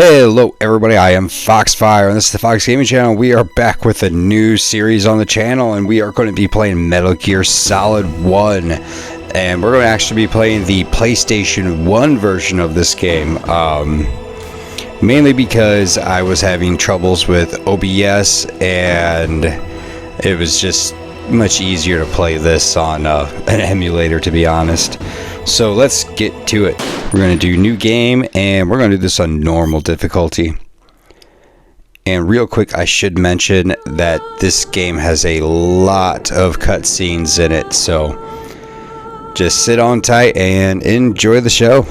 Hello everybody, I am Foxfire and this is the Fox Gaming Channel. We are back with a new series on the channel and we are going to be playing Metal Gear Solid 1. And we're going to actually be playing the PlayStation 1 version of this game. Mainly because I was having troubles with OBS and it was just much easier to play this on an emulator, to be honest. So let's get to it. We're going to do new game and we're going to do this on normal difficulty. And real quick, I should mention that this game has a lot of cutscenes in it, so just sit on tight and enjoy the show.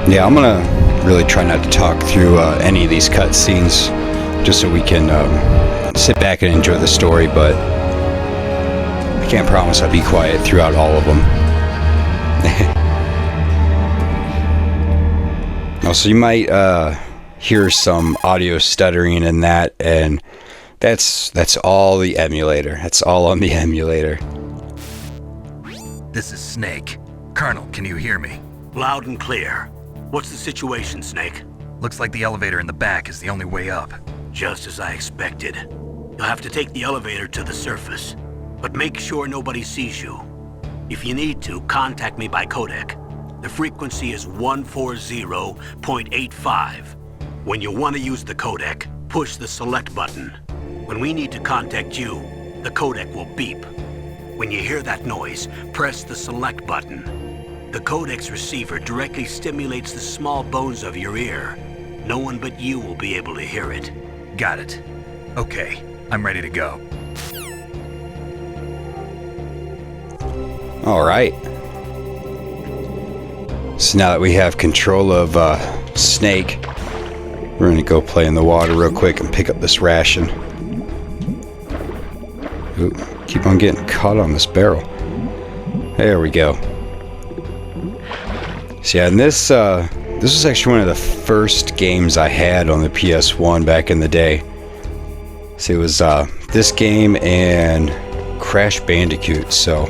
Yeah, I'm gonna really try not to talk through any of these cutscenes, just so we can sit back and enjoy the story, but I can't promise I'll be quiet throughout all of them. Also, you might hear some audio stuttering in that, and that's all the emulator. That's all on the emulator. This is Snake. Colonel, can you hear me? Loud and clear. What's the situation, Snake? Looks like the elevator in the back is the only way up. Just as I expected. You'll have to take the elevator to the surface, but make sure nobody sees you. If you need to, contact me by codec. The frequency is 140.85. When you want to use the codec, push the select button. When we need to contact you, the codec will beep. When you hear that noise, press the select button. The codec's receiver directly stimulates the small bones of your ear. No one but you will be able to hear it. Got it. Okay, I'm ready to go. Alright. So now that we have control of Snake, we're going to go play in the water real quick and pick up this ration. Ooh, keep on getting caught on this barrel. There we go. So yeah, and this was actually one of the first games I had on the PS1 back in the day. So it was this game and Crash Bandicoot, so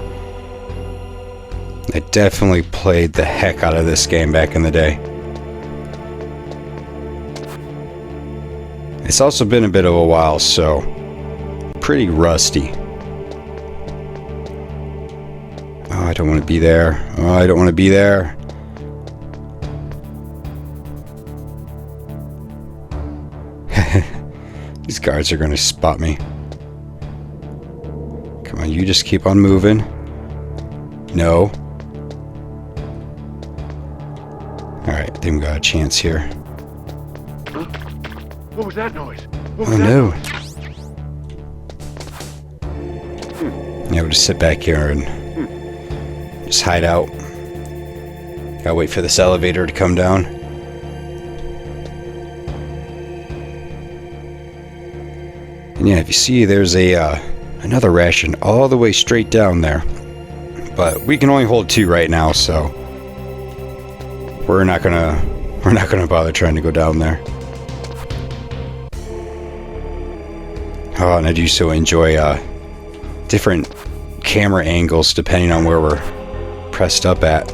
I definitely played the heck out of this game back in the day. It's also been a bit of a while, so pretty rusty. Oh, I don't want to be there. Oh, I don't want to be there. These guards are going to spot me. Come on, you just keep on moving. No. Alright, I think we got a chance here. What was that noise? Oh no. Yeah, we'll just sit back here and just hide out. Gotta wait for this elevator to come down. And yeah, if you see, there's another ration all the way straight down there. But we can only hold 2 right now, so we're not gonna bother trying to go down there. Oh, and I do so enjoy different camera angles depending on where we're pressed up at.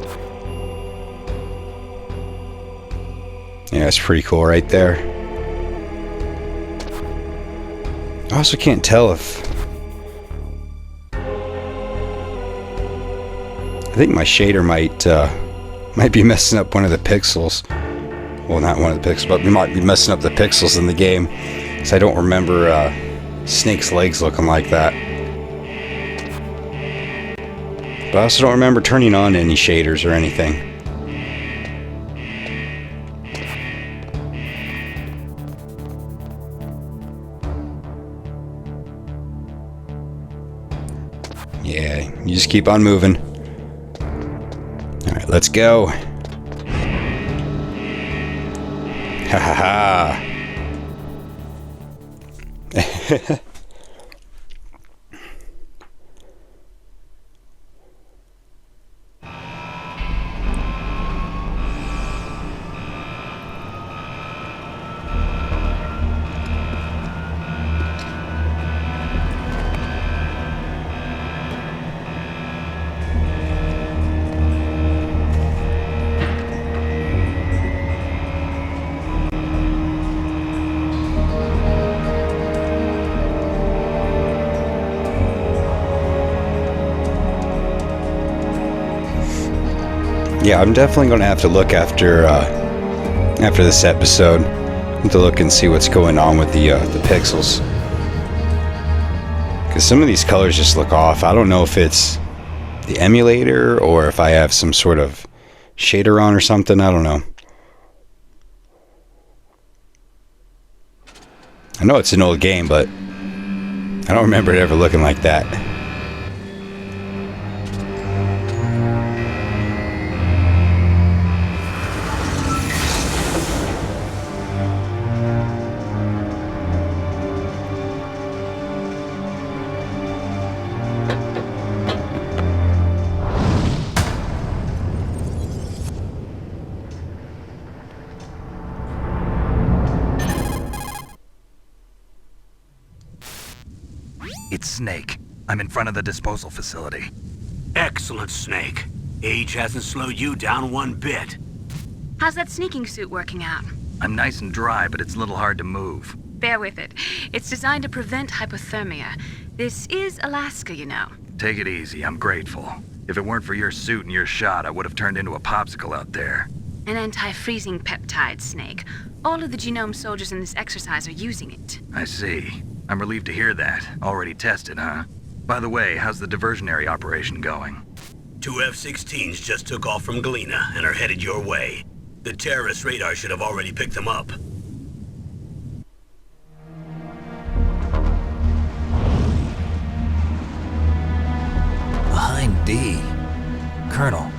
Yeah, it's pretty cool right there. I also can't tell if... I think my shader might be messing up one of the pixels. Well, not one of the pixels, but we might be messing up the pixels in the game. So I don't remember Snake's legs looking like that. But I also don't remember turning on any shaders or anything. Yeah, you just just keep on moving. Alright, let's go. Ha ha ha. Yeah, I'm definitely going to have to look after this episode. I have to look and see what's going on with the pixels. Because some of these colors just look off. I don't know if it's the emulator or if I have some sort of shader on or something. I don't know. I know it's an old game, but I don't remember it ever looking like that. It's Snake. I'm in front of the disposal facility. Excellent, Snake. Age hasn't slowed you down one bit. How's that sneaking suit working out? I'm nice and dry, but it's a little hard to move. Bear with it. It's designed to prevent hypothermia. This is Alaska, you know. Take it easy, I'm grateful. If it weren't for your suit and your shot, I would have turned into a popsicle out there. An anti-freezing peptide, Snake. All of the genome soldiers in this exercise are using it. I see. I'm relieved to hear that. Already tested, huh? By the way, how's the diversionary operation going? 2 F-16s just took off from Galena and are headed your way. The terrorist radar should have already picked them up. Behind D. Colonel,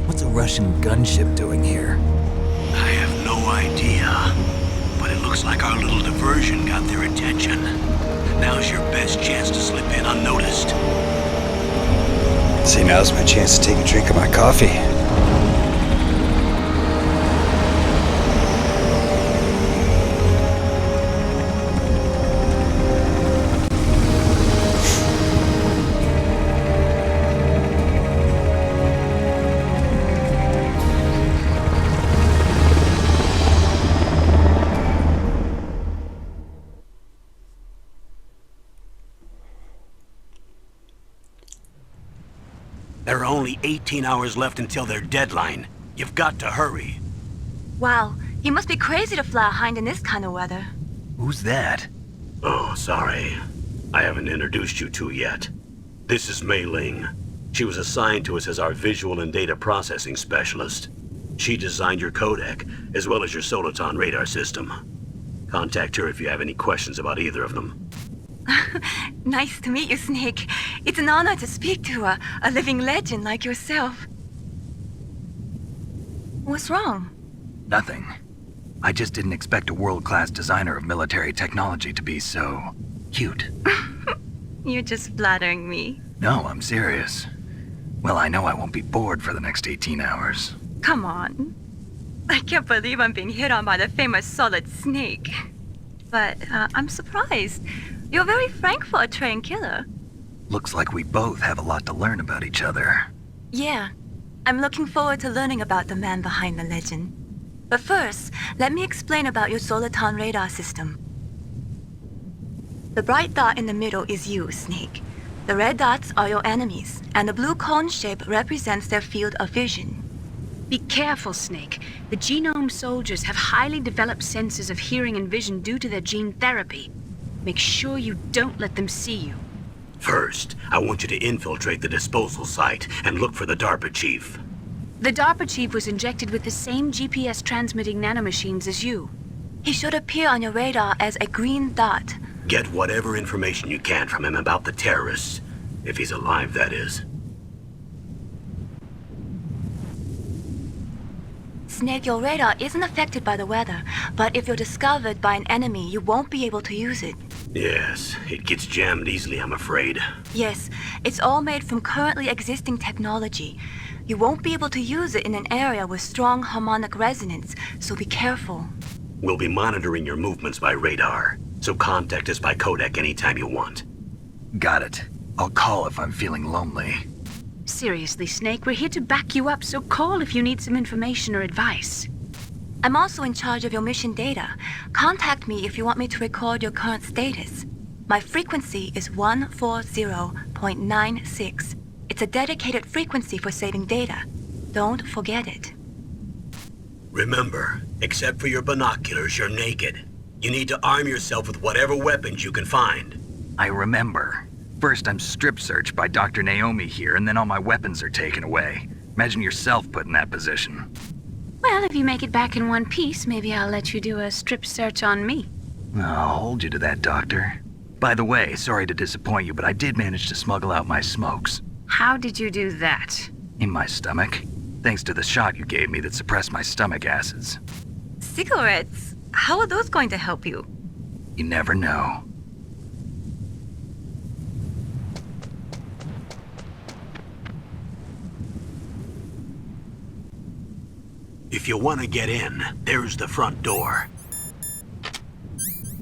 what's a Russian gunship doing here? I have no idea. But it looks like our little diversion got their attention. Now's your best chance to slip in unnoticed. See, now's my chance to take a drink of my coffee. There are only 18 hours left until their deadline. You've got to hurry. Wow, you must be crazy to fly a hind in this kind of weather. Who's that? Oh, sorry. I haven't introduced you to yet. This is Mei Ling. She was assigned to us as our visual and data processing specialist. She designed your codec, as well as your Soliton radar system. Contact her if you have any questions about either of them. Nice to meet you, Snake. It's an honor to speak to a living legend like yourself. What's wrong? Nothing. I just didn't expect a world-class designer of military technology to be so cute. You're just flattering me. No, I'm serious. Well, I know I won't be bored for the next 18 hours. Come on. I can't believe I'm being hit on by the famous Solid Snake. But I'm surprised. You're very frank for a trained killer. Looks like we both have a lot to learn about each other. Yeah. I'm looking forward to learning about the man behind the legend. But first, let me explain about your Soliton radar system. The bright dot in the middle is you, Snake. The red dots are your enemies, and the blue cone shape represents their field of vision. Be careful, Snake. The genome soldiers have highly developed senses of hearing and vision due to their gene therapy. Make sure you don't let them see you. First, I want you to infiltrate the disposal site and look for the DARPA chief. The DARPA chief was injected with the same GPS transmitting nanomachines as you. He should appear on your radar as a green dot. Get whatever information you can from him about the terrorists. If he's alive, that is. Snake, your radar isn't affected by the weather, but if you're discovered by an enemy, you won't be able to use it. Yes, it gets jammed easily, I'm afraid. Yes, it's all made from currently existing technology. You won't be able to use it in an area with strong harmonic resonance, so be careful. We'll be monitoring your movements by radar, so contact us by codec anytime you want. Got it. I'll call if I'm feeling lonely. Seriously, Snake, we're here to back you up, so call if you need some information or advice. I'm also in charge of your mission data. Contact me if you want me to record your current status. My frequency is 140.96. It's a dedicated frequency for saving data. Don't forget it. Remember, except for your binoculars, you're naked. You need to arm yourself with whatever weapons you can find. I remember. First I'm strip searched by Dr. Naomi here, and then all my weapons are taken away. Imagine yourself put in that position. Well, if you make it back in one piece, maybe I'll let you do a strip search on me. I'll hold you to that, Doctor. By the way, sorry to disappoint you, but I did manage to smuggle out my smokes. How did you do that? In my stomach. Thanks to the shot you gave me that suppressed my stomach acids. Cigarettes? How are those going to help you? You never know. If you want to get in, there's the front door.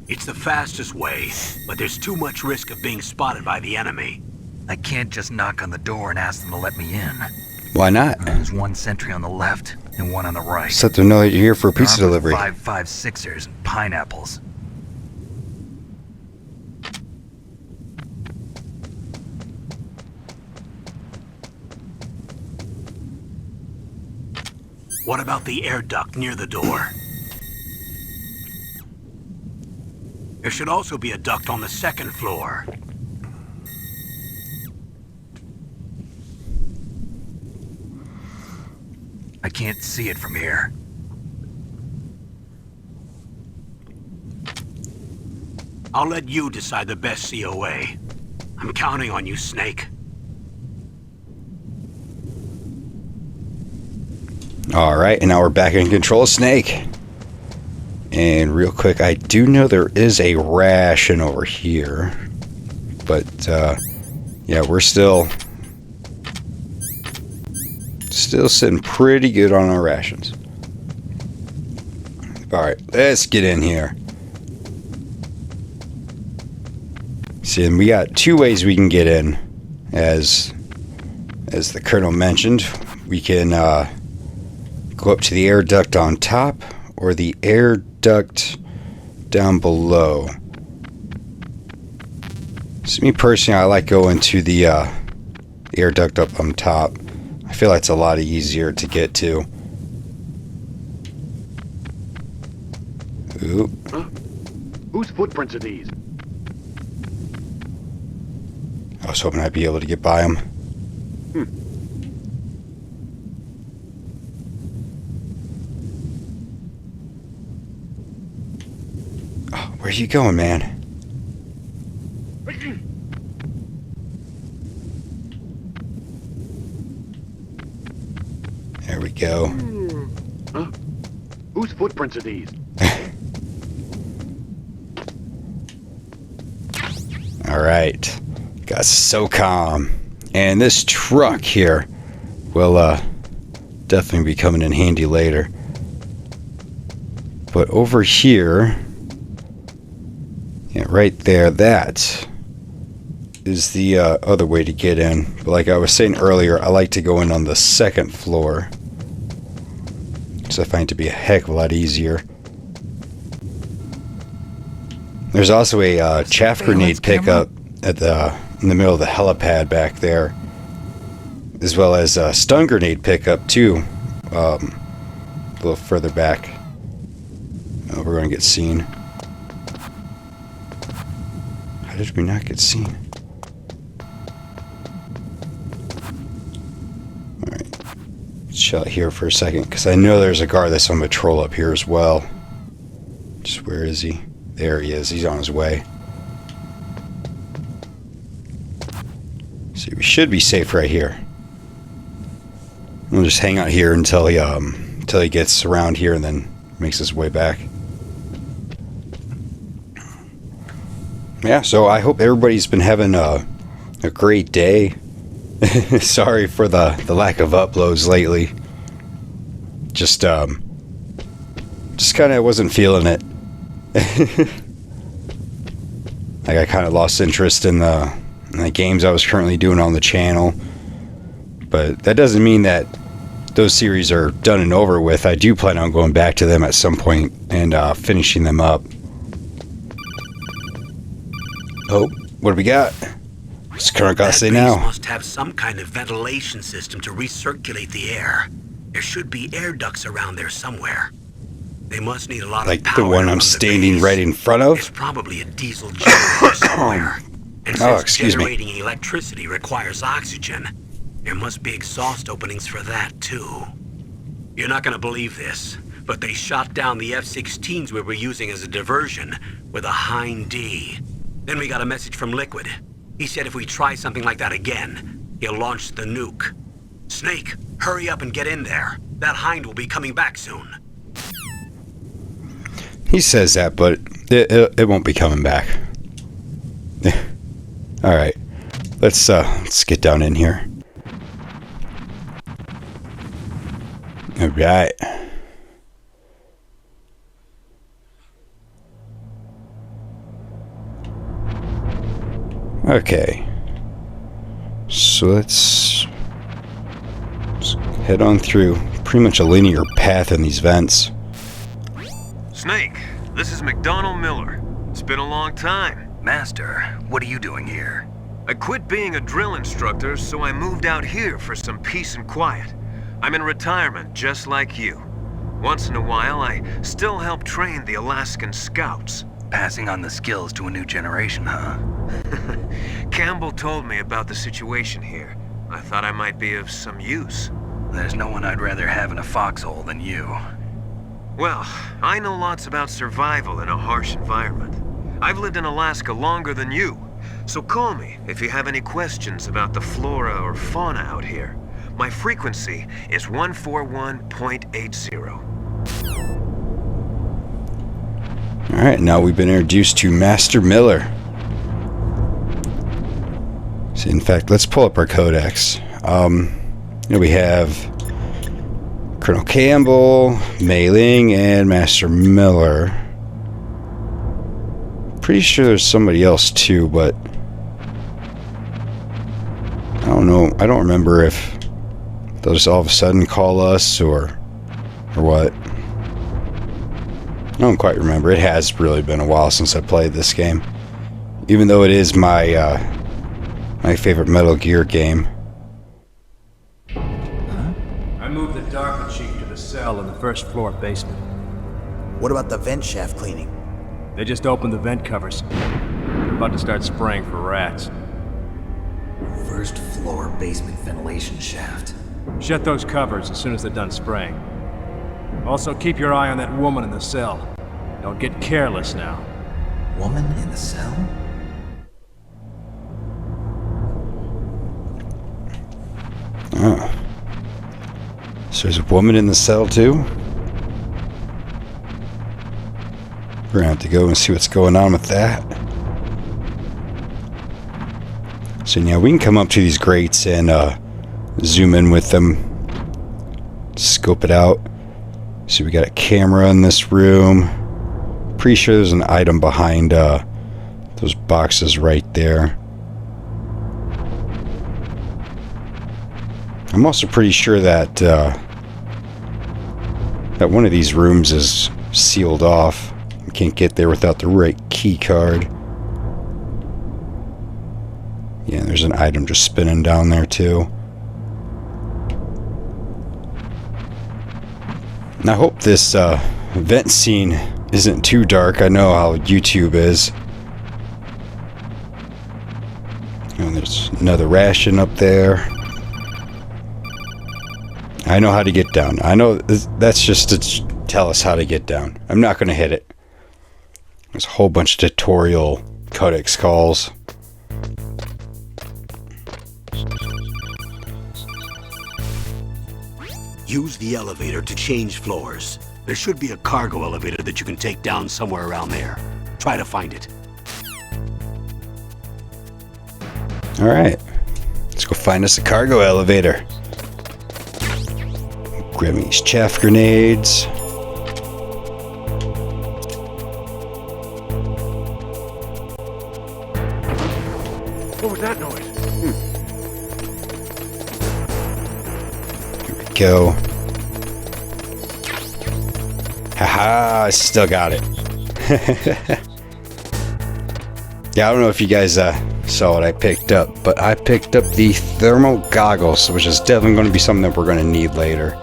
It's the fastest way, but there's too much risk of being spotted by the enemy. I can't just knock on the door and ask them to let me in. Why not? There's one sentry on the left and one on the right. Just let them know that you're here for a pizza delivery. 5.56ers and pineapples. What about the air duct near the door? There should also be a duct on the second floor. I can't see it from here. I'll let you decide the best COA. I'm counting on you, Snake. Alright, and now we're back in control of Snake. And real quick, I do know there is a ration over here. But, yeah, we're still sitting pretty good on our rations. Alright, let's get in here. See, and we got two ways we can get in. As the Colonel mentioned, we can go up to the air duct on top or the air duct down below. So me personally, I like going to the air duct up on top. I feel like it's a lot easier to get to. Ooh. Huh? Whose footprints are these? I was hoping I'd be able to get by them. Oh, where are you going, man? There we go. Huh? Whose footprints are these? Alright. Got SOCOM. And this truck here will definitely be coming in handy later. But over here, yeah, right there, that is the other way to get in. But like I was saying earlier, I like to go in on the second floor. So I find it to be a heck of a lot easier. There's also a chaff grenade pickup at in the middle of the helipad back there, as well as a stun grenade pickup too, a little further back. Oh, we're going to get seen. How did we not get seen? Alright, chill out here for a second, because I know there's a guard that's on patrol up here as well. Just where is he? There he is. He's on his way. should be safe right here. We'll just hang out here until he gets around here and then makes his way back. Yeah, so I hope everybody's been having a great day. Sorry for the lack of uploads lately. Just kind of wasn't feeling it. Like I kind of lost interest in the games I was currently doing on the channel. But that doesn't mean that those series are done and over with. I do plan on going back to them at some point and finishing them up. Oh, what do we got? What's Colonel got to say now? Must have some kind of ventilation system to recirculate the air. There should be air ducts around there somewhere. They must need a lot of power. Like the one I'm standing right in front of? It's probably a diesel generator somewhere. And since generating electricity requires oxygen, there must be exhaust openings for that too. You're not gonna believe this, but they shot down the F-16s we were using as a diversion with a Hind D. Then we got a message from Liquid. He said if we try something like that again, he'll launch the nuke. Snake, hurry up and get in there. That Hind will be coming back soon. He says that, but it won't be coming back. All right, let's get down in here. All right. Okay. So let's head on through. Pretty much a linear path in these vents. Snake, this is McDonald Miller. It's been a long time. Master, what are you doing here? I quit being a drill instructor, so I moved out here for some peace and quiet. I'm in retirement, just like you. Once in a while, I still help train the Alaskan Scouts. Passing on the skills to a new generation, huh? Campbell told me about the situation here. I thought I might be of some use. There's no one I'd rather have in a foxhole than you. Well, I know lots about survival in a harsh environment. I've lived in Alaska longer than you, so call me if you have any questions about the flora or fauna out here. My frequency is 141.80. Alright, now we've been introduced to Master Miller. So in fact, let's pull up our codex. We have Colonel Campbell, Mei Ling, and Master Miller. Pretty sure there's somebody else too, but I don't know. I don't remember if they'll just all of a sudden call us or what. I don't quite remember. It has really been a while since I played this game, even though it is my my favorite Metal Gear game. I moved the DARPA chief to the cell in the first floor basement. What about the vent shaft cleaning? They just opened the vent covers. They're about to start spraying for rats. First floor basement ventilation shaft. Shut those covers as soon as they're done spraying. Also, keep your eye on that woman in the cell. Don't get careless now. Woman in the cell? Oh. So there's a woman in the cell too? We're gonna have to go and see what's going on with that. So now we can come up to these grates and zoom in with them. Scope it out. So we got a camera in this room. Pretty sure there's an item behind those boxes right there. I'm also pretty sure that that one of these rooms is sealed off. You can't get there without the right key card. Yeah, there's an item just spinning down there too. And I hope this vent scene isn't too dark. I know how YouTube is. And there's another ration up there. I know how to get down. I know that's just to tell us how to get down. I'm not going to hit it. There's a whole bunch of tutorial codex calls. Use the elevator to change floors. There should be a cargo elevator that you can take down somewhere around there. Try to find it. Alright. Let's go find us a cargo elevator. Grab me these chaff grenades. What was that noise? Here we go. Haha, I still got it. Yeah, I don't know if you guys saw what I picked up, but I picked up the thermal goggles, which is definitely going to be something that we're going to need later.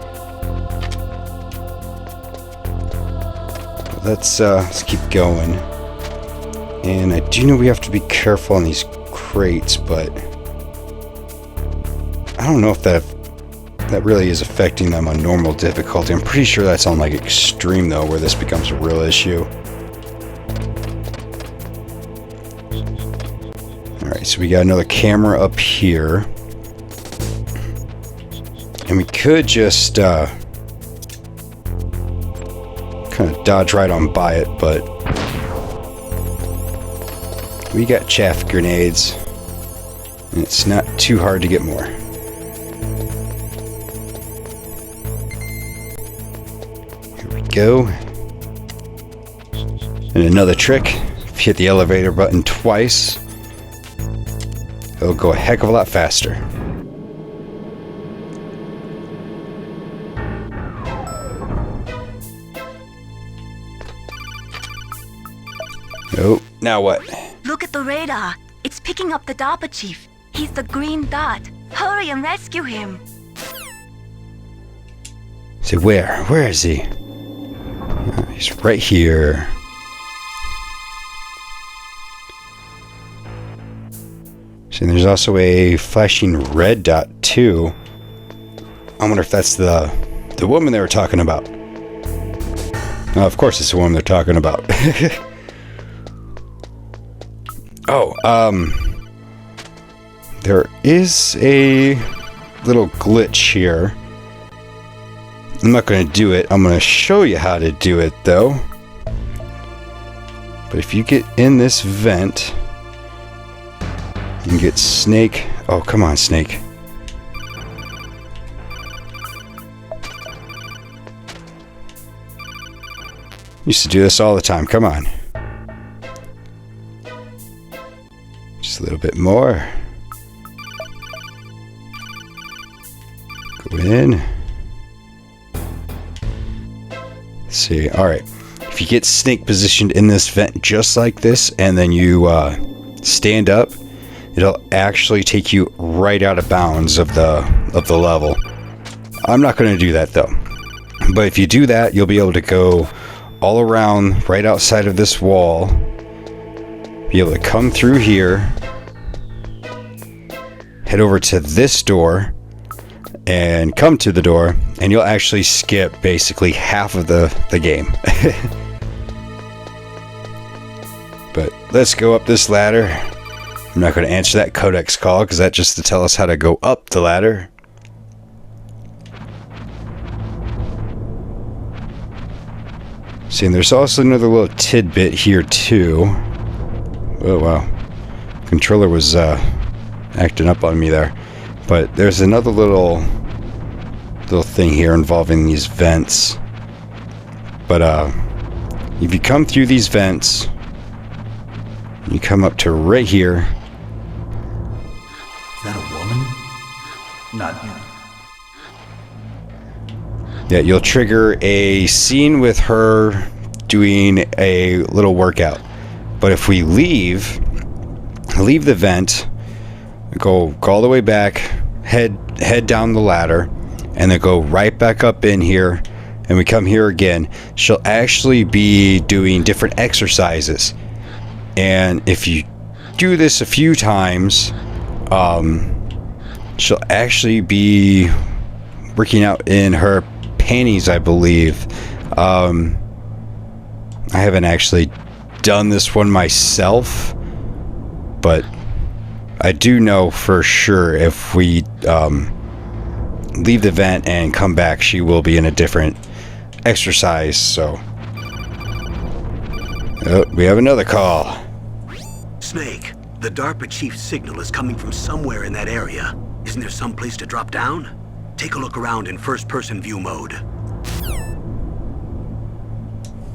Let's keep going. And I do know we have to be careful on these crates, but I don't know if that really is affecting them on normal difficulty. I'm pretty sure that's on like extreme though, where this becomes a real issue. Alright, so we got another camera up here. And we could just kind of dodge right on by it, but we got chaff grenades, and it's not too hard to get more. Here we go. And another trick, if you hit the elevator button twice, it'll go a heck of a lot faster. Oh, now what? Look at the radar. It's picking up the DARPA chief. He's the green dot. Hurry and rescue him. So where? Where is he? He's right here. So there's also a flashing red dot too. I wonder if that's the woman they were talking about. Oh, of course it's the woman they're talking about. Oh, there is a little glitch here. I'm not going to do it. I'm going to show you how to do it, though. But if you get in this vent, you can get Snake. Oh, come on, Snake. Used to do this all the time. Come on. Just a little bit more. Go in. Let's see. Alright. If you get Snake positioned in this vent just like this, and then you stand up, it'll actually take you right out of bounds of the level. I'm not going to do that though. But if you do that, you'll be able to go all around right outside of this wall. Be able to come through here, head over to this door, and come to the door, and you'll actually skip basically half of the game. But let's go up this ladder. I'm not going to answer that codex call because that's just to tell us how to go up the ladder. See, and there's also another little tidbit here too. Oh wow, controller was acting up on me there. But there's another little thing here involving these vents. But if you come through these vents, you come up to right here. Is that a woman? Not yet. Yeah, you'll trigger a scene with her doing a little workout. But if we leave the vent, go all the way back, head down the ladder, and then go right back up in here, and we come here again, she'll actually be doing different exercises. And if you do this a few times, she'll actually be working out in her panties, I believe. I haven't actually done this one myself, but I do know for sure if we leave the vent and come back, she will be in a different exercise, so... Oh, we have another call. Snake, the DARPA chief's signal is coming from somewhere in that area. Isn't there some place to drop down? Take a look around in first-person view mode.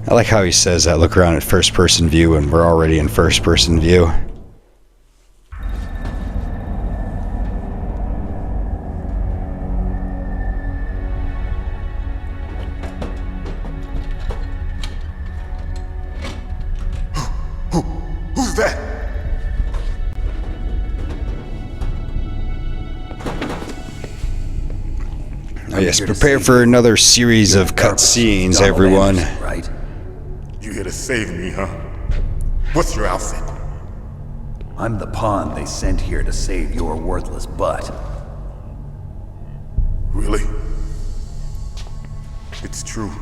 I like how he says that, look around at first-person view, and we're already in first-person view. Who's that? Oh yes, prepare for another series of cutscenes, everyone. Right? You here to save me, huh? What's your outfit? I'm the pawn they sent here to save your worthless butt. Really? It's true.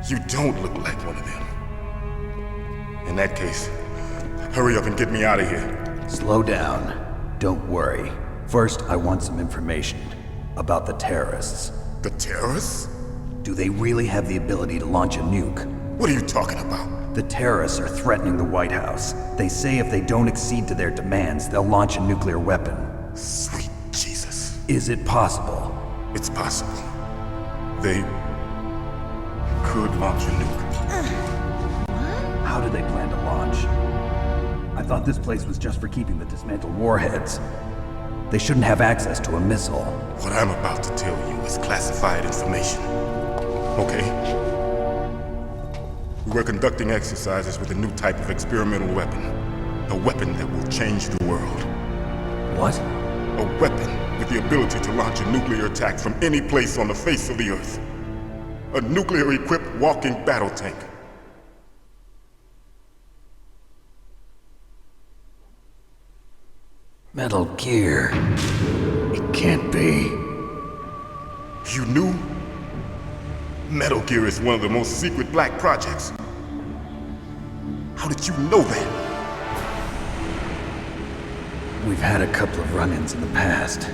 You don't look like one of them. In that case, hurry up and get me out of here. Slow down. Don't worry. First, I want some information about the terrorists. The terrorists? Do they really have the ability to launch a nuke? What are you talking about? The terrorists are threatening the White House. They say if they don't accede to their demands, they'll launch a nuclear weapon. Sweet Jesus. Is it possible? It's possible. They could launch a nuke. How do they plan to launch? I thought this place was just for keeping the dismantled warheads. They shouldn't have access to a missile. What I'm about to tell you is classified information. Okay? We were conducting exercises with a new type of experimental weapon. A weapon that will change the world. What? A weapon with the ability to launch a nuclear attack from any place on the face of the Earth. A nuclear-equipped walking battle tank. Metal Gear. It can't be. You knew? Metal Gear is one of the most secret black projects. How did you know that? We've had a couple of run-ins in the past.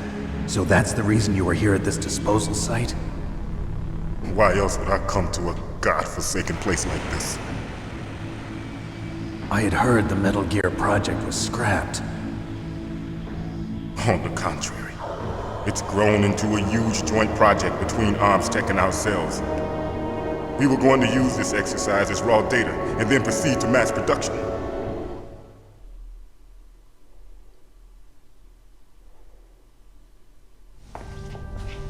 So that's the reason you were here at this disposal site? Why else would I come to a godforsaken place like this? I had heard the Metal Gear project was scrapped. On the contrary, it's grown into a huge joint project between Arms Tech and ourselves. We were going to use this exercise as raw data and then proceed to mass production.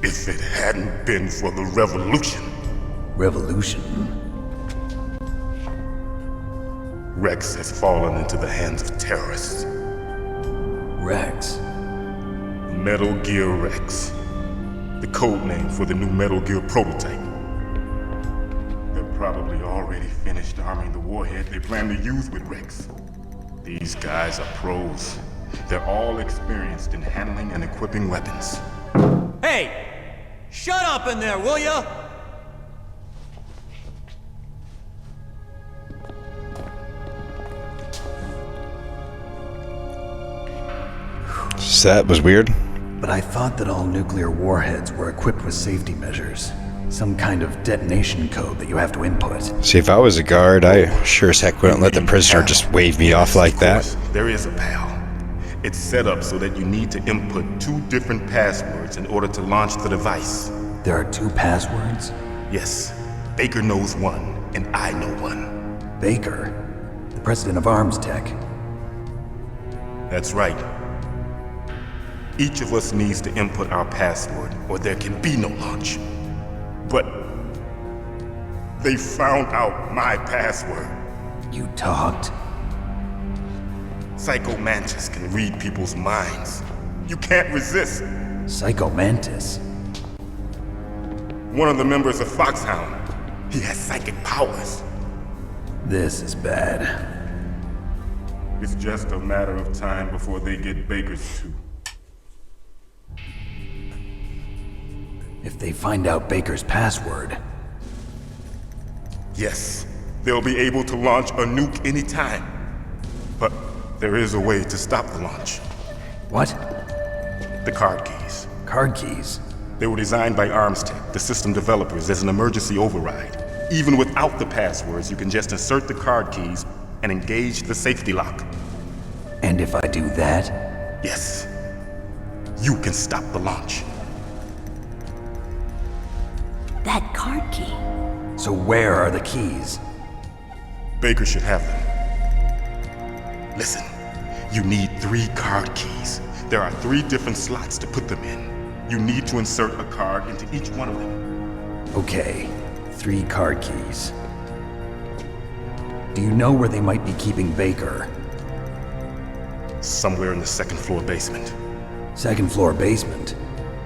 If it hadn't been for the revolution. Revolution? Rex has fallen into the hands of terrorists. Rex? Metal Gear Rex. The code name for the new Metal Gear prototype. They're probably already finished arming the warhead they plan to use with Rex. These guys are pros. They're all experienced in handling and equipping weapons. Hey! Shut up in there, will ya? So that was weird. But I thought that all nuclear warheads were equipped with safety measures. Some kind of detonation code that you have to input. See, if I was a guard, I sure as heck wouldn't let the prisoner just wave me off like that. There is a PAL. It's set up so that you need to input 2 different passwords in order to launch the device. There are 2 passwords? Yes. Baker knows one, and I know one. Baker? The president of Arms Tech? That's right. Each of us needs to input our password, or there can be no launch. But they found out my password. You talked? Psycho Mantis can read people's minds. You can't resist. Psycho Mantis? One of the members of Foxhound. He has psychic powers. This is bad. It's just a matter of time before they get Baker's too. If they find out Baker's password... Yes, they'll be able to launch a nuke anytime. But there is a way to stop the launch. What? The card keys. Card keys? They were designed by ArmsTech, the system developers, as an emergency override. Even without the passwords, you can just insert the card keys and engage the safety lock. And if I do that? Yes. You can stop the launch. That card key. So where are the keys? Baker should have them. Listen, you need 3 card keys. There are 3 different slots to put them in. You need to insert a card into each one of them. Okay, 3 card keys. Do you know where they might be keeping Baker? Somewhere in the 2nd floor basement. 2nd floor basement?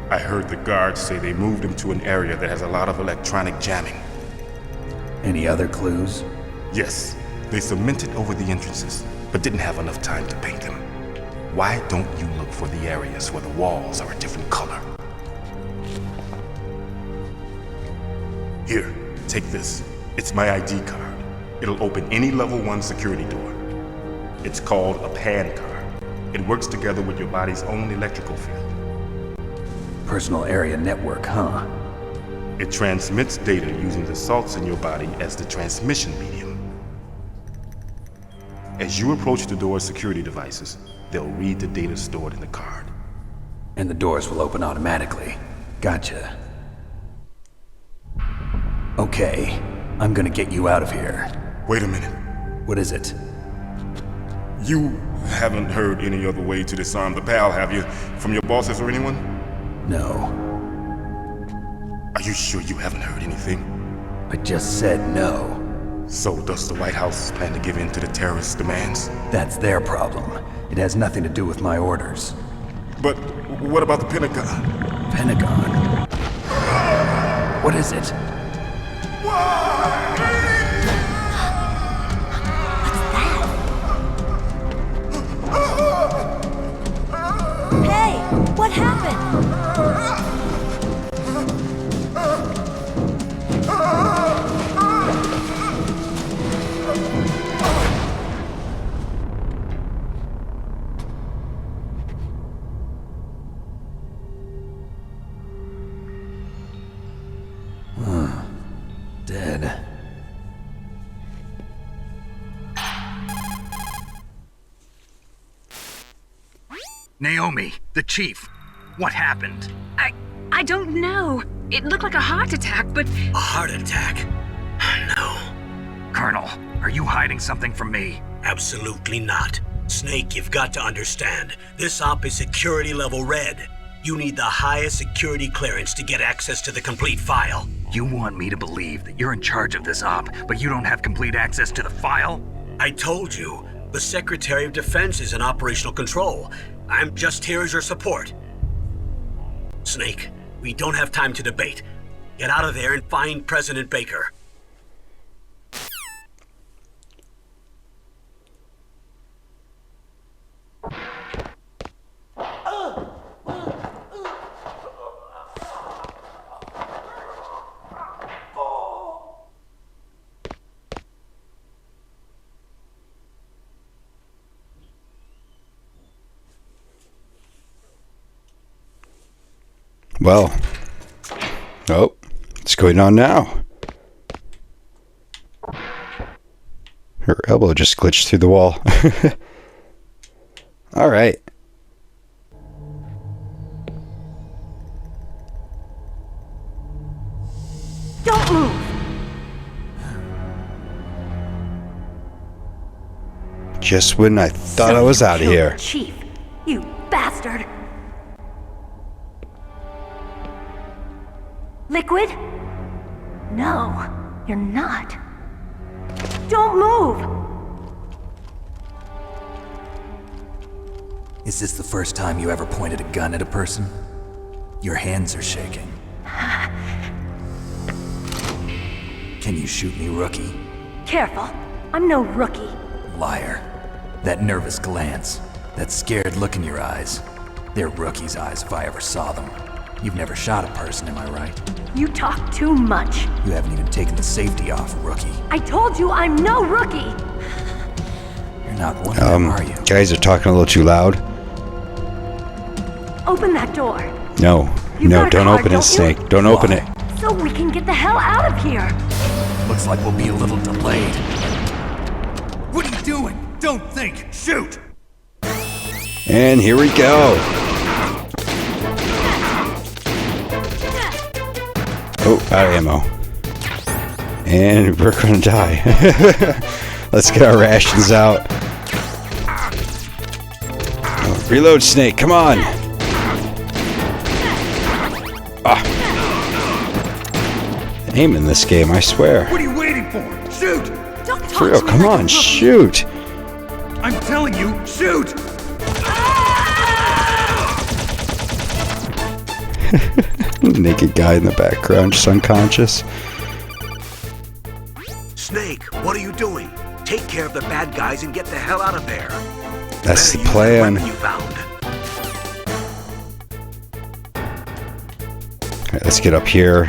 I heard the guards say they moved him to an area that has a lot of electronic jamming. Any other clues? Yes, they cemented over the entrances, but didn't have enough time to paint them. Why don't you look for the areas where the walls are a different color? Here, take this. It's my ID card. It'll open any level 1 security door. It's called a PAN card. It works together with your body's own electrical field. Personal area network, huh? It transmits data using the salts in your body as the transmission medium. As you approach the door's security devices, they'll read the data stored in the card. And the doors will open automatically. Gotcha. Okay, I'm gonna get you out of here. Wait a minute. What is it? You haven't heard any other way to disarm the PAL, have you? From your bosses or anyone? No. Are you sure you haven't heard anything? I just said no. So does the White House plan to give in to the terrorists' demands? That's their problem. It has nothing to do with my orders. But what about the Pentagon? Pentagon? What is it? Hey, what happened? Dead. Naomi, the chief. What happened? I don't know. It looked like a heart attack, but... A heart attack? No. Colonel, are you hiding something from me? Absolutely not. Snake, you've got to understand. This op is security level red. You need the highest security clearance to get access to the complete file. You want me to believe that you're in charge of this op, but you don't have complete access to the file? I told you, the Secretary of Defense is in operational control. I'm just here as your support. Snake, we don't have time to debate. Get out of there and find President Baker. Well, oh, what's going on now? Her elbow just glitched through the wall. All right. Don't move! Just when I thought I was out of here. Chief, you bastard! Liquid? No, you're not. Don't move! Is this the first time you ever pointed a gun at a person? Your hands are shaking. Can you shoot me, rookie? Careful, I'm no rookie. Liar. That nervous glance, that scared look in your eyes. They're rookie's eyes if I ever saw them. You've never shot a person, am I right? You talk too much. You haven't even taken the safety off, rookie. I told you I'm no rookie! You're not one of them, are you? Guys are talking a little too loud. Open that door. No. You No, got a don't card, open it, don't you? Snake. Don't open it. So we can get the hell out of here. Looks like we'll be a little delayed. What are you doing? Don't think. Shoot! And here we go. Oh, out of ammo. And we're gonna die. Let's get our rations out. Oh, reload, Snake, come on! Ah. Aim in this game, I swear. What are you waiting for? Shoot! Don't talk For real, to me come like a on, rookie. shoot! I'm telling you, shoot! Naked guy in the background, just unconscious. Snake, what are you doing? Take care of the bad guys and get the hell out of there. That's the Better use plan. weapon you found. Alright, let's get up here.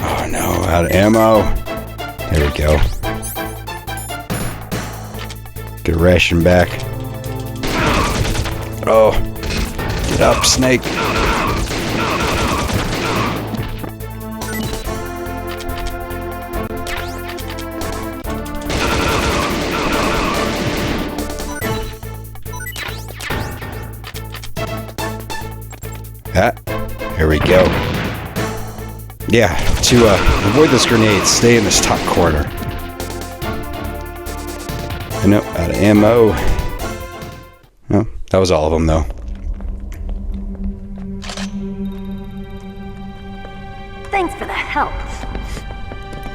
Oh no, out of ammo. There we go. Get a ration back. Oh, get up, Snake. Ah, here we go. Yeah, to avoid those grenades, stay in this top corner. Nope, out of ammo. Oh, that was all of them, though. Thanks for the help.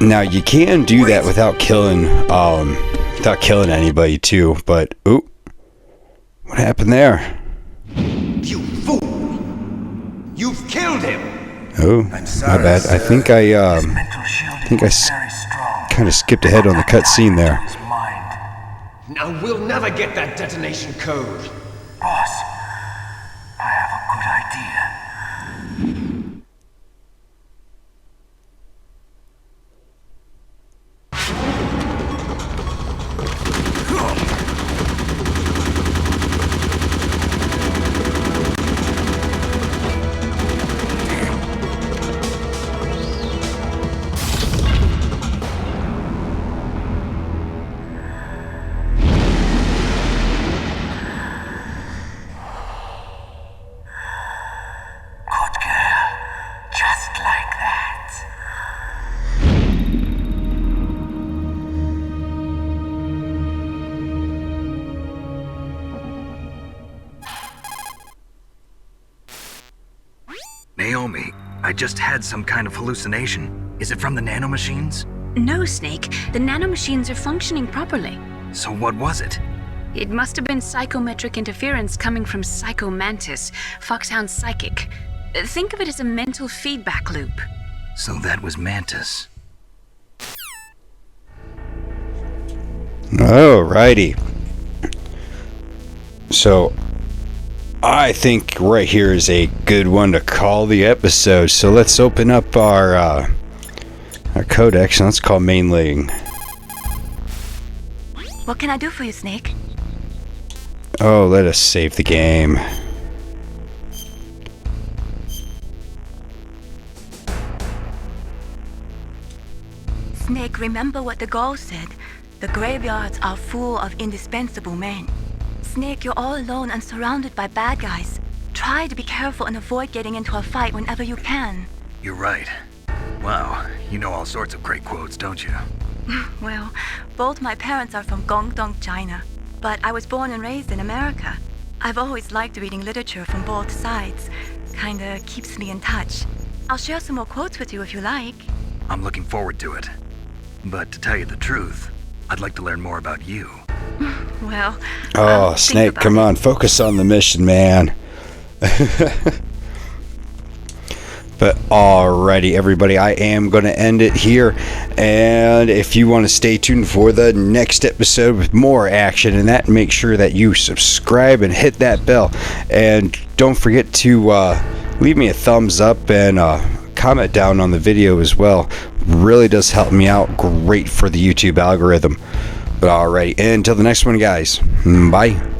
Now you can do that without killing anybody too. But oop, what happened there? You fool! You've killed him. Oh, my bad. I think I kind of skipped ahead on the cutscene there. Now we'll never get that detonation code. Boss, I have a good idea. Naomi, I just had some kind of hallucination. Is it from the nanomachines? No, Snake. The nanomachines are functioning properly. So what was it? It must have been psychometric interference coming from Psycho Mantis, Foxhound's psychic. Think of it as a mental feedback loop. So that was Mantis. Alrighty. So, I think right here is a good one to call the episode. So let's open up our codex and let's call mainling. What can I do for you, Snake? Oh, let us save the game. Snake, remember what the Gaul said. The graveyards are full of indispensable men. Snake, you're all alone and surrounded by bad guys. Try to be careful and avoid getting into a fight whenever you can. You're right. Wow, you know all sorts of great quotes, don't you? Well, both my parents are from Guangdong, China. But I was born and raised in America. I've always liked reading literature from both sides. Kinda keeps me in touch. I'll share some more quotes with you if you like. I'm looking forward to it. But to tell you the truth, I'd like to learn more about you. Well, oh, Snake, come on, focus on the mission, man. But alrighty, everybody, I am going to end it here. And if you want to stay tuned for the next episode with more action and that, make sure that you subscribe and hit that bell. And don't forget to leave me a thumbs up and comment down on the video as well. Really does help me out. Great for the YouTube algorithm. But alright, until the next one, guys. Bye.